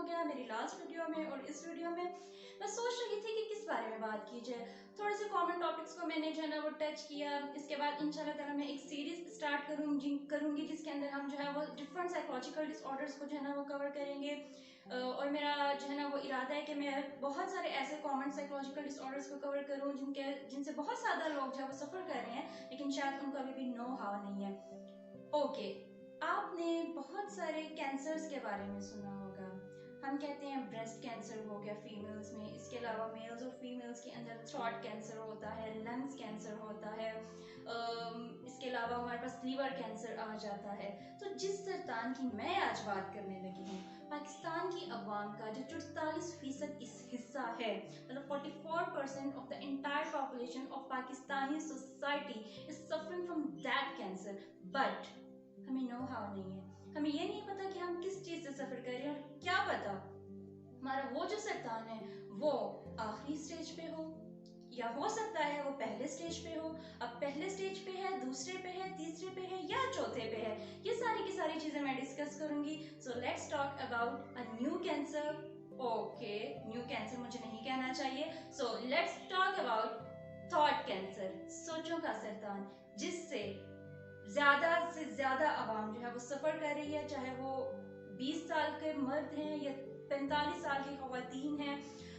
गया मेरी last video में और इस वीडियो में। मैं सोच रही थी कि किस बारे में बात की जाए। थोड़े से कॉमन टॉपिक्स को मैंने जो है ना वो टच किया। इसके बाद इंशाल्लाह ताला मैं एक सीरीज स्टार्ट करूंगी जिसके अंदर हम जो है वो डिफरेंट साइकोलॉजिकल डिसऑर्डर्स को जो है ना वो कवर करेंगे। और मेरा जो है ना वो इरादा है कि मैं बहुत सारे ऐसे कॉमन साइकोलॉजिकल डिसऑर्डर्स को कवर करूं जिनसे बहुत ज़्यादा लोग जो है वो सफ़र कर रहे हैं, लेकिन शायद उनको अभी भी नो हाउ नहीं है। ओके, आपने बहुत सारे कैंसर्स के बारे में सुना होगा। हम कहते हैं ब्रेस्ट कैंसर हो गया फीमेल्स में, इसके अलावा मेल्स और फीमेल्स के अंदर थ्रोट कैंसर होता है, लंग्स कैंसर होता है, इसके अलावा हमारे पास लीवर कैंसर आ जाता है। तो जिस सरतान की मैं आज बात करने लगी हूँ, पाकिस्तान की अवाम का जो 44% इस हिस्सा है, मतलब 44% of the entire population of Pakistani society is suffering from that cancer, but हमें नो हाउ नहीं है। हमें ये नहीं पता कि हम किस चीज से सफर कर रहे हैं, और क्या पता हमारा वो जो सरतान है वो आखिरी स्टेज पे हो, या हो सकता है वो पहले स्टेज पे हो। अब पहले स्टेज पे है, दूसरे पे है, तीसरे पे है या चौथे पे है, ये सारी की सारी चीजें मैं डिस्कस करूंगी। So let's talk about a new cancer. Okay, new cancer मुझे नहीं कहना चाहिए। So let's talk about thought cancer, सोचों का सरतान, जिससे ज्यादा से ज्यादा आवाम जो है वो सफर कर रही है, चाहे वो 20 साल के मर्द हैं या 45 साल की खवातीन हैं,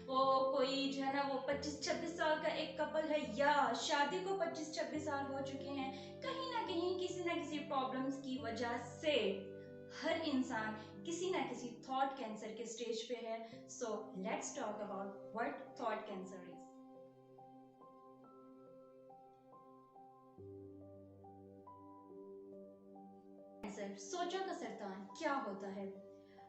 वो कोई जो है ना वो 25-26 साल का एक कपल है, या शादी को 25-26 साल हो चुके हैं। कहीं ना कहीं किसी ना किसी प्रॉब्लम्स की वजह से हर इंसान किसी ना किसी थॉट कैंसर के स्टेज पे है। So let's talk about what thought cancer is. Cancer, सोचों का सरतान क्या होता है?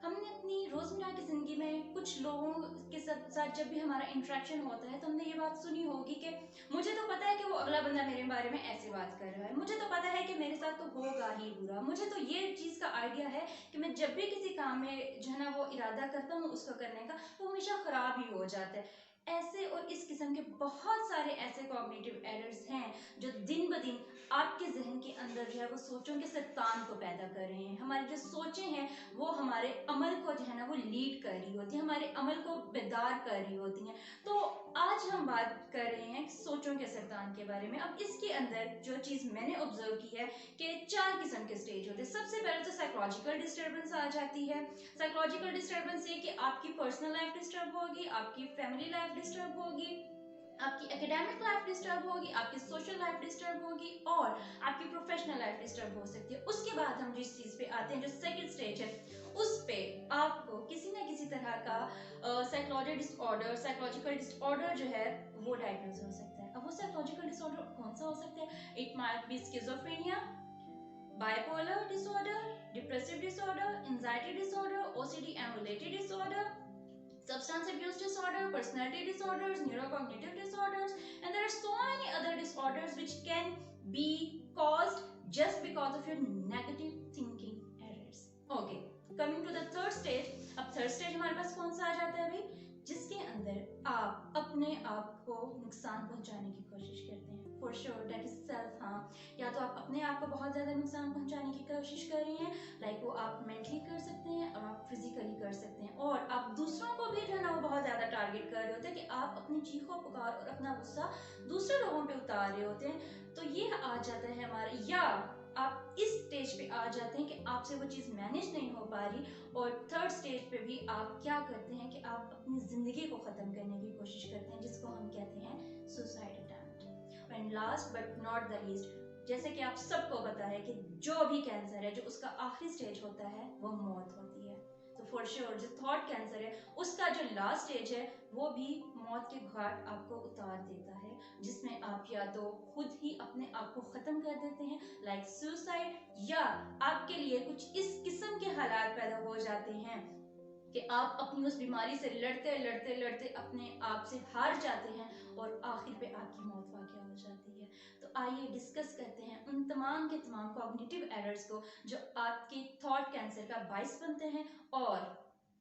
हमने अपनी रोजमर्रा की जिंदगी में कुछ लोगों के साथ जब भी हमारा इंटरेक्शन होता है तो हमने ये बात सुनी होगी कि मुझे तो पता है कि वो अगला बंदा मेरे बारे में ऐसी बात कर रहा है, मुझे तो पता है कि मेरे साथ तो होगा ही बुरा, मुझे तो ये चीज का आइडिया है कि मैं जब भी किसी काम में जो है ना वो इरादा करता हूँ उसको करने का, वो हमेशा खराब ही हो जाता है। ऐसे और इस किस्म के बहुत सारे ऐसे कॉग्निटिव एरर्स हैं जो दिन ब दिन आपके जहन के अंदर जो है वो सोचों के सरतान को पैदा कर रहे हैं। हमारी जो सोचें हैं वो हमारे अमल को जो है ना वो लीड कर रही होती है, हमारे अमल को बेदार कर रही होती हैं। तो आज हम बात कर रहे हैं सोचों के सरतान के बारे में। अब इसके अंदर जो चीज मैंने ऑब्जर्व की है कि 4 किस्म के स्टेज होते हैं। सबसे पहले तो साइकोलॉजिकल डिस्टर्बेंस आ जाती है। साइकोलॉजिकल डिस्टर्बेंस ये कि आपकी पर्सनल लाइफ डिस्टर्ब होगी, आपकी फैमिली लाइफ डिस्टर्ब होगी, आपकी एकेडमिक लाइफ डिस्टर्ब होगी, आपकी सोशल लाइफ डिस्टर्ब होगी और आपकी प्रोफेशनल लाइफ डिस्टर्ब हो सकती है। उसके बाद हम जिस चीज पे आते हैं, जो सेकंड स्टेज है, उस पे आपको किसी ना किसी तरह का साइकोलॉजिकल डिसऑर्डर जो है वो डायग्नोज हो सकता है। अब वो साइकोलॉजिकल डिसऑर्डर कौन सा हो सकता है? It might be schizophrenia, bipolar disorder, depressive disorder, anxiety disorder, OCD and related disorder, substance abuse disorder, personality disorders, neurocognitive disorders, and there are so many other disorders which can be caused just because of your negative thinking errors. Okay, coming to the third stage. अब third stage हमारे पास कौन सा आ जाता है भाई? जिसके अंदर आप अपने आप को नुकसान पहुंचाने की कोशिश करते हैं। For sure that is self harm. या तो आप अपने आप को बहुत ज्यादा नुकसान पहुंचाने की कोशिश कर रही हैं, लाइक वो आप मेंटली कर सकते हैं और आप फिजिकली कर सकते हैं, और आप दूसरों को भी जो है ना वो बहुत ज्यादा टारगेट कर रहे होते हैं कि आप अपनी चीखों पुकार और अपना गुस्सा दूसरे लोगों पे उतार रहे होते हैं। तो ये आ जाता है हमारे, या आप इस स्टेज पे आ जाते हैं कि आपसे वो चीज मैनेज नहीं हो पा रही, और थर्ड स्टेज पे भी आप क्या करते हैं कि आप अपनी जिंदगी को खत्म करने की कोशिश करते हैं, जिसको हम कहते हैं suicide attempt. And last but not the least, जैसे कि आप सबको पता है कि जो भी कैंसर है, जो उसका आखिरी स्टेज होता है वो मौत होती है। तो फॉर श्योर जो थॉट कैंसर है उसका जो लास्ट स्टेज है वो भी मौत के घाट आपको उतार देता है, जिसमें आप या तो खुद ही अपने आप को खत्म कर देते हैं लाइक सुसाइड, या आपके लिए कुछ इस किस्म के हालात पैदा हो जाते हैं कि आप अपनी उस बीमारी से लड़ते लड़ते लड़ते अपने आप से हार जाते हैं और आखिर पे आपकी मौत वाक़या हो जाती है। तो आइए डिस्कस करते हैं उन तमाम के तमाम कॉग्निटिव एरर्स को जो आपके थॉट कैंसर का बाइस बनते हैं, और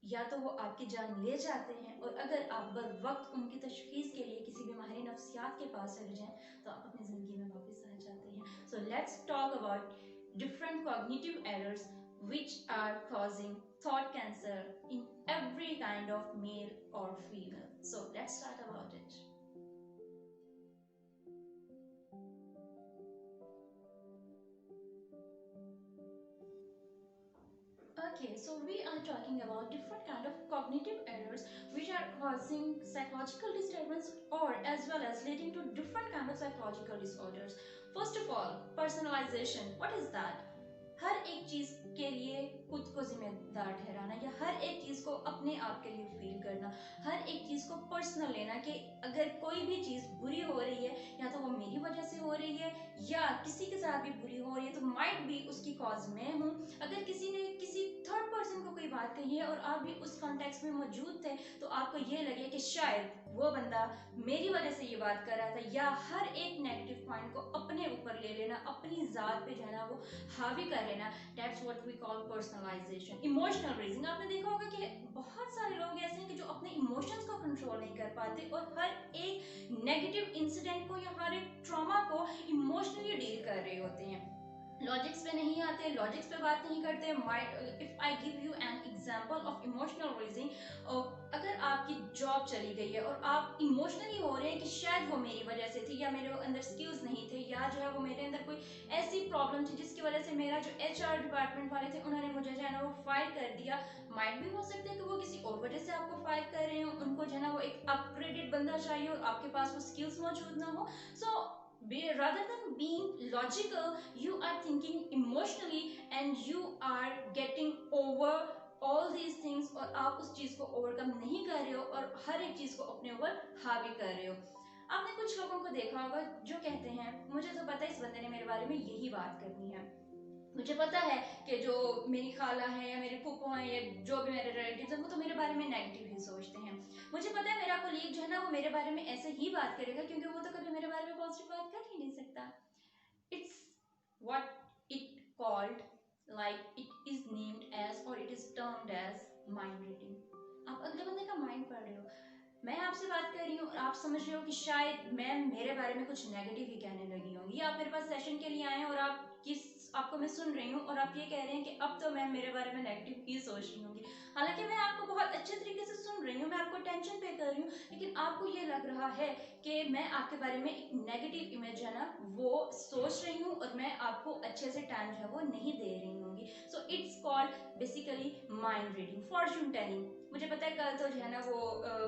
या तो वो आपकी जान ले जाते हैं, और अगर आप बर वक्त उनकी तशखीस के लिए किसी भी माहिर नफ्सियात के पास चले जाएं तो आप अपनी ज़िंदगी में वापस आ जाते हैं। सो let's talk about different cognitive errors which are causing thought cancer in every kind of male or female. So let's start about it. Okay, so we are talking about different kind of cognitive errors which are causing psychological disturbance or as well as leading to different kind of psychological disorders. First of all, personalization. What is that? हर एक चीज के लिए खुद को जिम्मेदार ठहराना या हर एक चीज को अपने आप के लिए फील करना, हर एक चीज को पर्सनल लेना कि अगर कोई भी चीज बुरी हो रही है या तो वो मेरी वजह से हो रही है या किसी के साथ भी बुरी हो रही है तो माइट भी उसकी कॉज मैं हूँ। अगर किसी ने किसी थर्ड पर्सन को कोई बात कही है और आप भी उस कॉन्टेक्स्ट में मौजूद थे तो आपको ये लगे कि शायद वो बंदा मेरी वजह से ये बात कर रहा था, या हर एक नेगेटिव पॉइंट को अपने ऊपर ले लेना, अपनी जात पे जो है ना वो हावी कर लेना, that's what we call personalisation. Emotional reasoning, आपने देखा होगा कि बहुत सारे लोग ऐसे हैं कि जो अपने इमोशंस को कंट्रोल नहीं कर पाते और हर एक नेगेटिव इंसिडेंट को या हर एक ट्रॉमा को इमोशनली डील कर रहे होते हैं, लॉजिक्स पे नहीं आते, लॉजिक्स पे बात नहीं करते। If I give you an example of emotional reasoning, अगर आपकी जॉब चली गई है और आप इमोशनली हो रहे हैं कि शायद वो मेरी वजह से थी या मेरे अंदर स्किल्स नहीं थे या जो है वो मेरे अंदर कोई ऐसी प्रॉब्लम थी जिसकी वजह से मेरा जो HR डिपार्टमेंट वाले थे उन्होंने मुझे जो है ना वो फायर कर दिया। माइट भी हो सकता है कि वो किसी और वजह से आपको फायर कर रहे हो, उनको जो है ना वो एक अपग्रेडेड बंदा चाहिए और आपके पास वो स्किल्स मौजूद ना हो। सो rather than being logical, you are thinking emotionally and you are getting over all these things, और आप उस चीज को ओवरकम नहीं कर रहे हो और हर एक चीज को अपने ऊपर हावी कर रहे हो। आपने कुछ लोगों को देखा होगा जो कहते हैं मुझे तो पता है इस बंदे ने मेरे बारे में यही बात करनी है, मुझे पता है कि जो मेरी खाला है या मेरे फूफो हैं या जो भी मेरे रिलेटिव्स हैं वो तो मेरे बारे में नेगेटिव ही सोचते हैं, मुझे पता है मेरा कोलीग जो है ना वो मेरे बारे में ऐसे ही बात करेगा क्योंकि वो तो कभी मेरे बारे में पॉजिटिव बात कर ही नहीं सकता। It's what it called, like it is named as और it is termed as mind reading. आप अगले बंदे का माइंड पढ़ रहे हो, मैं आपसे बात कर रही हूँ और आप समझ रहे हो कि शायद मैं मेरे बारे में कुछ नेगेटिव ही कहने लगी हूँ, या आप मेरे पास सेशन के लिए आए हैं और आपको मैं सुन रही हूँ और आप ये कह रहे हैं कि अब तो मैं मेरे बारे में नेगेटिव ही सोच रही हूँ, हालांकि मैं आपको बहुत अच्छे तरीके से सुन रही हूँ, मैं आपको टेंशन पे कर रही हूँ, लेकिन आपको ये लग रहा है कि मैं आपके बारे में एक नेगेटिव इमेज है ना वो सोच रही हूँ और मैं आपको अच्छे से टाइम जो है वो नहीं दे रही हूँ। So it's called basically mind reading. Fortune telling, मुझे पता है कल तो जो है ना वो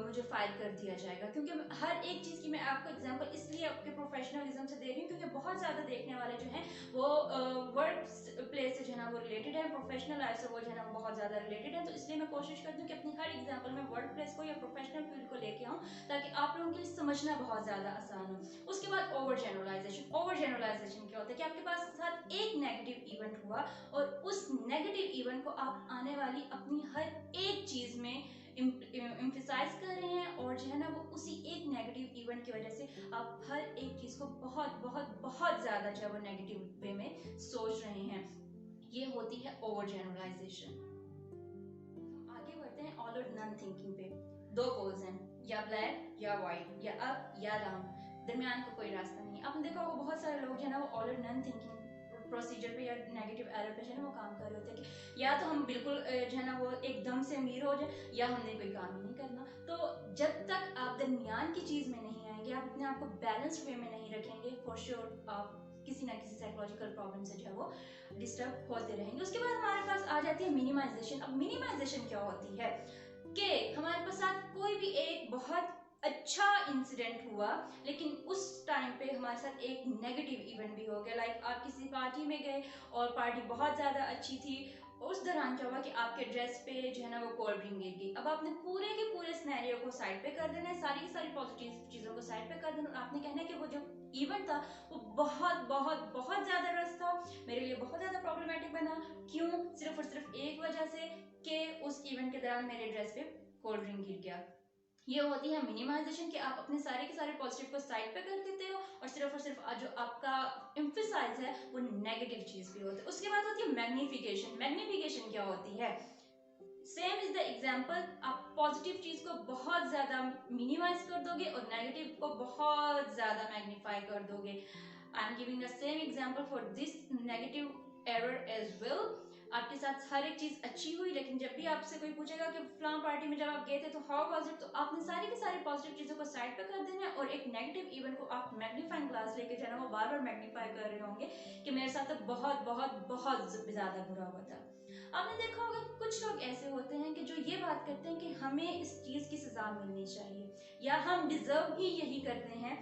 मुझे फायर कर दिया जाएगा क्योंकि हर एक चीज़ की मैं आपको एग्जांपल इसलिए आपके प्रोफेशनलिज्म से दे रही हूँ क्योंकि बहुत ज़्यादा देखने वाले जो हैं वो वर्क प्लेस से जो है ना वो रिलेटेड है, प्रोफेशनल लाइफ से वो जो है ना बहुत ज़्यादा रिलेटेड है, तो इसलिए मैं कोशिश करती हूँ कि अपनी हर एग्जाम्पल में वर्क प्लेस को या प्रोफेशनल फील्ड को लेके आऊँ ताकि आप लोगों के लिए समझना बहुत ज़्यादा आसान हो। उसके बाद ओवर जनरलाइजेशन। ओवर जनरलाइजेशन क्या होता है कि आपके पास साथ एक नेगेटिव इवेंट हुआ और उस नेगेटिव इवेंट को आप आने वाली अपनी हर एक चीज़ में एम्फसाइज कर रहे हैं और जो है ना वो उसी एक नेगेटिव इवेंट की वजह से आप हर एक चीज को बहुत बहुत बहुत ज्यादा जो है वो नेगेटिव वे में सोच रहे हैं, ये होती है ओवर जनरलाइजेशन। आगे बढ़ते हैं ऑल और नन थिंकिंग पे। दो पोल्स हैं, या ब्लैक या व्हाइट, या अप या डाउन, दरमियान का कोई रास्ता नहीं। आपने देखा होगा बहुत सारे लोग जो है ना वो ऑल और नन थिंकिंग प्रोसीजर पे या नेगेटिव एरर पे जो है ना वो काम कर रहे होते हैं कि या तो हम बिल्कुल जो है ना वो एकदम से अमीर हो जाए या हमने कोई काम ही नहीं करना। तो जब तक आप दरमियान की चीज़ में नहीं आएंगे, आप अपने आप को बैलेंस वे में नहीं रखेंगे, फॉर श्योर आप किसी ना किसी साइकोलॉजिकल प्रॉब्लम से जो है वो डिस्टर्ब होते रहेंगे। उसके बाद हमारे पास आ जाती है मिनिमाइजेशन। अब मिनिमाइजेशन क्या होती है कि हमारे पास साथ कोई भी एक बहुत अच्छा इंसिडेंट हुआ लेकिन उस टाइम पे हमारे साथ एक नेगेटिव इवेंट भी हो गया, लाइक आप किसी पार्टी में गए और पार्टी बहुत ज़्यादा अच्छी थी, उस दौरान क्या हुआ कि आपके ड्रेस पे जो है ना वो कोल्ड ड्रिंक गिर गई। अब आपने पूरे के पूरे सिनेरियो को साइड पे कर देना है, सारी की सारी पॉजिटिव चीज़ों को साइड पे कर देना और आपने कहना है कि वो जो इवेंट था वो बहुत बहुत बहुत ज़्यादा रस था, मेरे लिए बहुत ज़्यादा प्रॉब्लमेटिक बना। क्यों? सिर्फ और सिर्फ एक वजह से कि उस इवेंट के दौरान मेरे ड्रेस पे कोल्ड ड्रिंक गिर गया। ये होती है मिनिमाइजेशन कि आप अपने सारे के सारे पॉजिटिव को साइड पे कर देते हो और सिर्फ जो आपका एम्फसाइज है वो नेगेटिव चीज भी होती है। उसके बाद होती है मैग्निफिकेशन। मैग्निफिकेशन क्या होती है? सेम इज द एग्जाम्पल, आप पॉजिटिव चीज को बहुत ज्यादा मिनिमाइज कर दोगे और नेगेटिव को बहुत ज्यादा मैग्नीफाई कर दोगे। I am giving the same example for this negative error as well. आपके साथ हर एक चीज अच्छी हुई, लेकिन जब भी आपसे कोई पूछेगा कि फलां पार्टी में जब आप गए थे तो हाउ वाज इट, तो आपने सारी की सारी पॉजिटिव चीजों को साइड पे कर देना है और एक नेगेटिव इवेंट को आप मैग्नीफाइंग ग्लास लेके जाना, वो बार बार मैग्नीफाई कर रहे होंगे कि मेरे साथ तो बहुत बहुत बहुत ज्यादा बुरा हुआ था। आपने देखा होगा कुछ लोग ऐसे होते हैं कि जो ये बात करते हैं कि हमें इस चीज की सजा मिलनी चाहिए, या हम डिजर्व ही यही करते हैं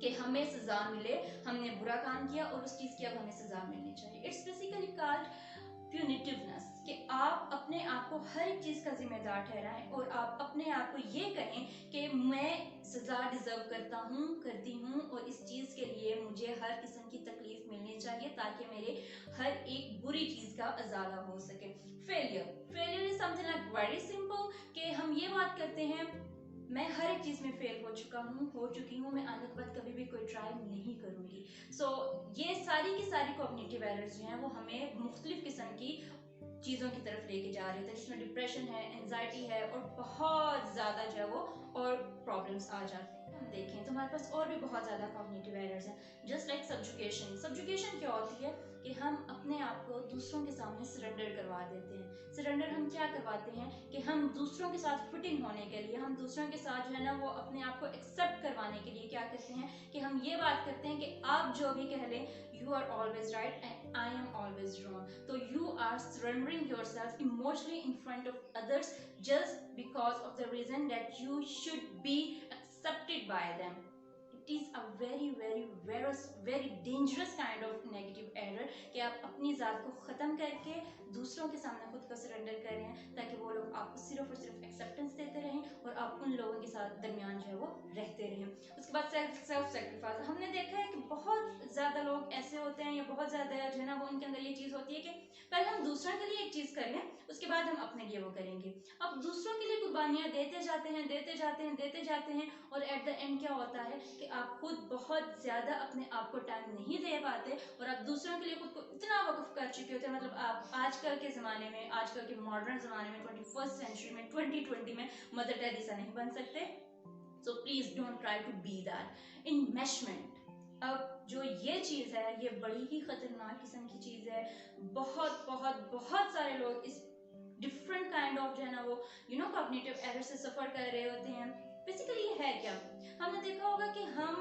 कि हमें सजा मिले, हमने बुरा काम किया और उस चीज की अब हमें सजा मिलनी चाहिए। इट्स बेसिकली कॉल्ड प्यूनिटिवनेस, कि आप अपने आप को हर एक चीज का जिम्मेदार ठहराएं और आप अपने आप को ये कहें कि मैं सजा डिजर्व करता हूँ, करती हूँ, और इस चीज के लिए मुझे हर किस्म की तकलीफ मिलनी चाहिए ताकि मेरे हर एक बुरी चीज का अजाला हो सके। Failure is something like very simple, कि हम ये बात करते हैं मैं हर एक चीज में फेल हो चुकी हूँ, मैं आगे के बाद कभी भी कोई ट्राई नहीं करूंगी। सो ये सारी की सारी कॉग्निटिव एरर्स जो हैं वो हमें मुख्तलिफ किस्म की चीजों की तरफ लेके जा रहे थे, जिसमें डिप्रेशन है, एंजाइटी है, और बहुत ज्यादा जो है वो और प्रॉब्लम्स आ जाते हैं। हम देखें तो हमारे पास और भी बहुत ज्यादा कॉग्निटिव एरर्स हैं, जस्ट लाइक सब्जुगेशन क्या होती है कि हम अपने आप को दूसरों के सामने सरेंडर करवा देते हैं। सरेंडर हम क्या करवाते हैं कि हम दूसरों के साथ फिटिंग होने के लिए, हम दूसरों के साथ जो है ना वो अपने आप को एक्सेप्ट करवाने के लिए क्या करते हैं कि हम ये बात करते हैं कि आप जो भी कह लें, you are always right and I am always wrong. So you are surrendering yourself emotionally in front of others just because of the reason that you should be accepted by them. It is a very dangerous kind of negative error कि आप अपनी ज़ात को ख़त्म करके दूसरों के सामने खुद को सरेंडर कर रहे हैं ताकि वो लोग आपको सिर्फ और सिर्फ एक्सेप्टेंस देते रहें और आप उन लोगों के साथ दरमियान जो है वो रहते रहें। उसके बाद सेल्फ सेक्रीफाइस, हमने देखा है कि बहुत ज़्यादा लोग ऐसे होते हैं या बहुत ज़्यादा जो है ना वो उनके अंदर ये चीज़ होती है कि पहले हम दूसरों के लिए एक चीज़ कर लें, उसके बाद हम अपने लिए वो करेंगे। अब दूसरों के लिए कुर्बानियाँ देते जाते हैं और एट द एंड क्या होता है कि आप खुद बहुत ज़्यादा अपने आप को टाइम नहीं दे पाते और आप दूसरों के लिए खुद को इतना वक्फ कर चुके होते हैं। मतलब आप आजकल के ज़माने में, आजकल के मॉडर्न ज़माने में, 21st सेंचुरी में, 2020 में मदर टेरेसा नहीं बन सकते। So please don't try to be that. Investment, अब जो ये चीज़ है ये बड़ी ही खतरनाक किस्म की चीज़ है। बहुत बहुत बहुत सारे लोग इस डिफरेंट काइंड ऑफ जो है ना वो कॉग्निटिव एरर से सफर कर रहे होते हैं। बेसिकली ये है क्या, हमने देखा होगा कि हम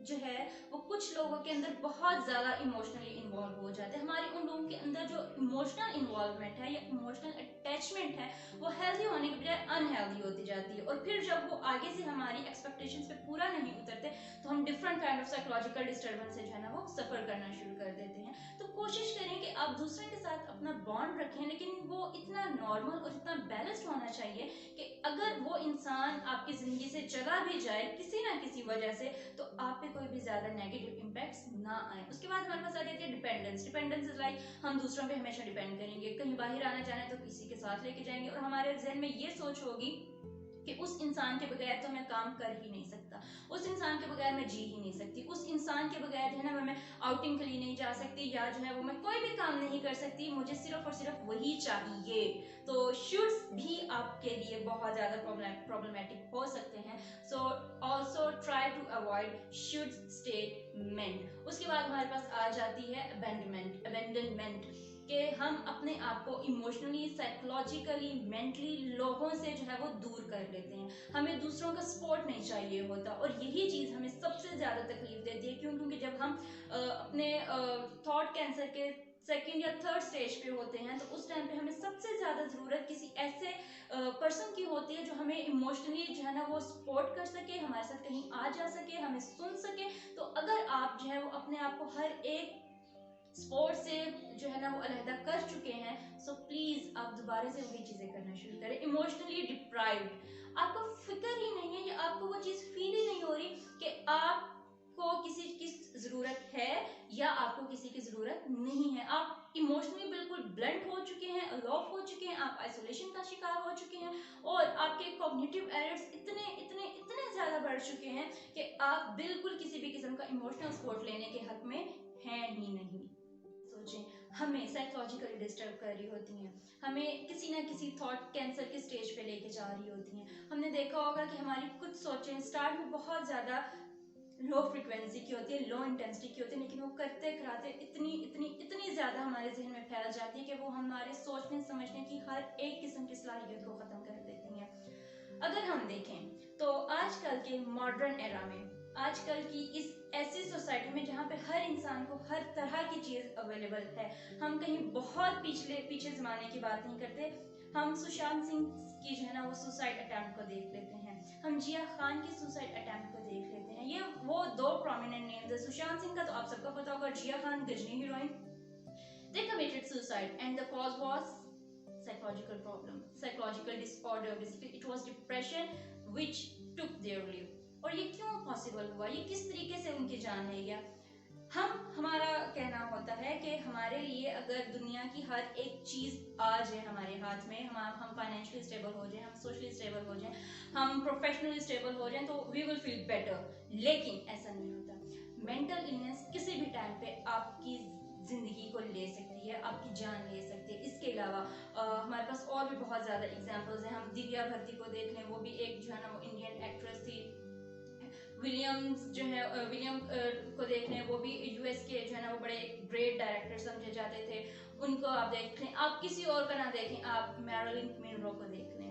जो है वो कुछ लोगों के अंदर बहुत ज़्यादा इमोशनली इन्वॉल्व हो जाते हैं। हमारी उन लोगों के अंदर जो इमोशनल इन्वॉल्वमेंट है या इमोशनल अटैचमेंट है वो हेल्दी होने के बजाय अनहेल्दी होती जाती है, और फिर जब वो आगे से हमारी एक्सपेक्टेशंस पे पूरा नहीं उतरते तो हम different kind of psychological disturbance से जो है ना वो सफ़र करना शुरू कर देते हैं। तो कोशिश करें कि आप दूसरे के साथ अपना बॉन्ड रखें, लेकिन वो इतना नॉर्मल और इतना बैलेंस्ड होना चाहिए कि अगर वो इंसान आपकी ज़िंदगी से चला भी जाए किसी ना किसी वजह से तो आप पे कोई भी ज़्यादा नेगेटिव इम्पैक्ट्स ना आए। उसके बाद हमारे पास आ जाती है डिपेंडेंस इज लाइक हम दूसरों पे हमेशा डिपेंड करेंगे, कहीं बाहर आना जाना है तो किसी के साथ लेके जाएंगे और हमारे जहन में ये सोच होगी कि उस इंसान के बगैर तो मैं काम कर ही नहीं सकता, उस इंसान के बगैर मैं जी ही नहीं सकती, उस इंसान के बगैर जो है ना मैं आउटिंग के लिए नहीं जा सकती, या जो है वो मैं कोई भी काम नहीं कर सकती, मुझे सिर्फ और सिर्फ वही चाहिए। तो शुड्स भी आपके लिए बहुत ज़्यादा प्रॉब्लमेटिक हो सकते हैं। So also try to avoid shoulds statement. उसके बाद हमारे पास आ जाती है अबेंडनमेंट, कि हम अपने आप को इमोशनली, साइकोलॉजिकली, मेंटली लोगों से जो है वो दूर कर लेते हैं। हमें दूसरों का सपोर्ट नहीं चाहिए होता और यही चीज़ हमें सबसे ज़्यादा तकलीफ देती है। क्यों? क्योंकि जब हम अपने थॉट कैंसर के सेकेंड या थर्ड स्टेज पे होते हैं तो उस टाइम पे हमें सबसे ज़्यादा ज़रूरत किसी ऐसे पर्सन की होती है जो हमें इमोशनली जो है ना वो सपोर्ट कर सके, हमारे साथ कहीं आ जा सके, हमें सुन सके। तो अगर आप जो है वो अपने आप को हर एक स्पोर्ट से जो है ना वो अलहदा कर चुके हैं, सो प्लीज आप दोबारा से वही चीजें करना शुरू करें। इमोशनली डिप्राइव्ड, आपको फिक्र ही नहीं है या आपको वो चीज फील ही नहीं हो रही कि आपको किसी की जरूरत है या आपको किसी की जरूरत नहीं है। आप इमोशनली बिल्कुल ब्लंट हो चुके हैं, अलॉफ हो चुके हैं, आप आइसोलेशन का शिकार हो चुके हैं और आपके कॉग्निटिव एरर्स इतने इतने इतने ज्यादा बढ़ चुके हैं कि आप बिल्कुल किसी भी किस्म का इमोशनल सपोर्ट लेने के हक में हैं ही नहीं। सोचें, हमें साइकोलॉजिकली डिस्टर्ब कर रही होती हैं, हमें किसी ना किसी थॉट कैंसर के स्टेज पे लेके जा रही होती हैं। हमने देखा होगा कि हमारी कुछ सोचें स्टार्ट में बहुत ज़्यादा लो फ्रिक्वेंसी की होती है, लो इंटेंसिटी की होती है, लेकिन वो करते कराते इतनी इतनी इतनी ज़्यादा हमारे जहन में फैल जाती है कि वो हमारे सोचने समझने की हर एक किस्म की सलाहियत को ख़त्म कर देती हैं। अगर हम देखें तो आजकल के मॉडर्न एरा में, आजकल की इस ऐसी सोसाइटी में जहाँ पे हर इंसान को हर तरह की चीज़ अवेलेबल है, हम कहीं बहुत पीछे ज़माने की बात नहीं करते, हम सुशांत सिंह की जो है ना वो सुसाइड अटेम्प्ट को देख लेते हैं, हम जिया खान की सुसाइड अटेम्प्ट को देख लेते हैं। ये वो दो प्रोमिनेंट नेम्स है। सुशांत सिंह का तो आप सबको पता होगा, Jiah Khan Ghajini heroine, they committed suicide and the cause was psychological problem, psychological disorder, basically it was depression which took their life। और ये क्यों पॉसिबल हुआ, ये किस तरीके से उनकी जान ले गया? हमारा कहना होता है कि हमारे लिए अगर दुनिया की हर एक चीज आ जाए हमारे हाथ में, हम फाइनेंशियली स्टेबल हो जाए, हम सोशली स्टेबल हो जाए, हम प्रोफेशनली स्टेबल हो जाए, तो वी विल फील बेटर, लेकिन ऐसा नहीं होता। मेंटल इलनेस किसी भी टाइम पे आपकी जिंदगी को ले सकती है, आपकी जान ले सकती है। इसके अलावा हमारे पास और भी बहुत ज्यादा एग्जांपल्स हैं। हम दिव्या भरती को देख लें, वो भी एक जो है ना वो इंडियन एक्ट्रेस थी। विलियम्स जो है, विलियम को देख लें, वो भी यूएस के जो है ना वो बड़े ग्रेट डायरेक्टर समझे जाते थे, उनको आप देख लें। आप किसी और का ना देखें, आप मैरिलिन मोनरो को देख लें।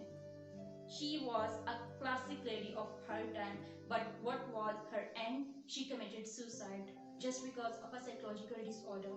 She was a classic lady of her time, but what was her end? She committed suicide just because of a psychological disorder.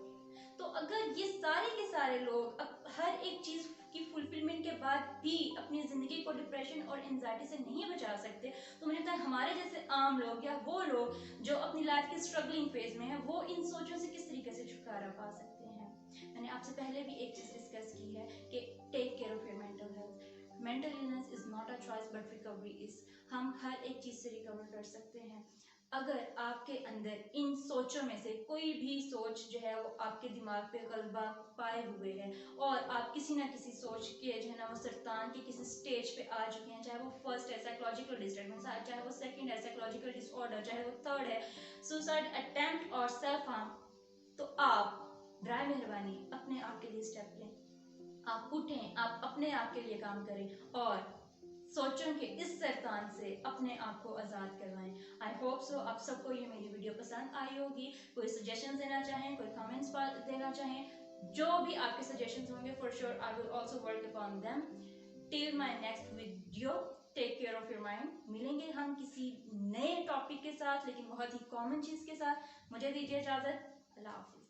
तो अगर ये सारे के सारे लोग अब हर एक चीज की फुलफिलमेंट के बाद भी अपनी जिंदगी को डिप्रेशन और एंजाइटी से नहीं बचा सकते, तो मुझे लगता है हमारे जैसे आम लोग या वो लोग जो अपनी लाइफ के स्ट्रगलिंग फेज में है, वो इन सोचों से किस तरीके से छुटकारा पा सकते हैं। मैंने आपसे पहले भी एक चीज डिस्कस की है कि take care of your mental health. Mental illness is not a choice but recovery is. हम हर एक चीज से रिकवर कर सकते हैं। अगर आपके अंदर इन सोचों में से कोई भी सोच जो है वो आपके दिमाग पे गलबा पाए हुए है और आप किसी ना किसी सोच के जो है ना वो सरतान के किसी स्टेज पे आ चुके हैं, चाहे वो फर्स्ट है साइकोलॉजिकल डिस्टर्बेंस, चाहे वो सेकंड है साइकोलॉजिकल डिसऑर्डर, चाहे वो थर्ड है सुसाइड अटेम्प्ट और सेल्फ हार्म, तो आप ड्राई मेहरबानी अपने आप के लिए स्टेप लें, आप उठें, आप अपने आप के लिए काम करें और सोचों के इस सरतान से अपने आप को आज़ाद करवाएं। आई होप सो आप सबको ये मेरी वीडियो पसंद आई होगी। कोई सजेशन देना चाहें, कोई कमेंट्स देना चाहें, जो भी आपके सजेशंस होंगे for sure I will also work upon them. Till my next video, take care of your mind. मिलेंगे हम किसी नए टॉपिक के साथ, लेकिन बहुत ही कॉमन चीज़ के साथ। मुझे दीजिए इजाज़त। अल्लाह हाफिज़।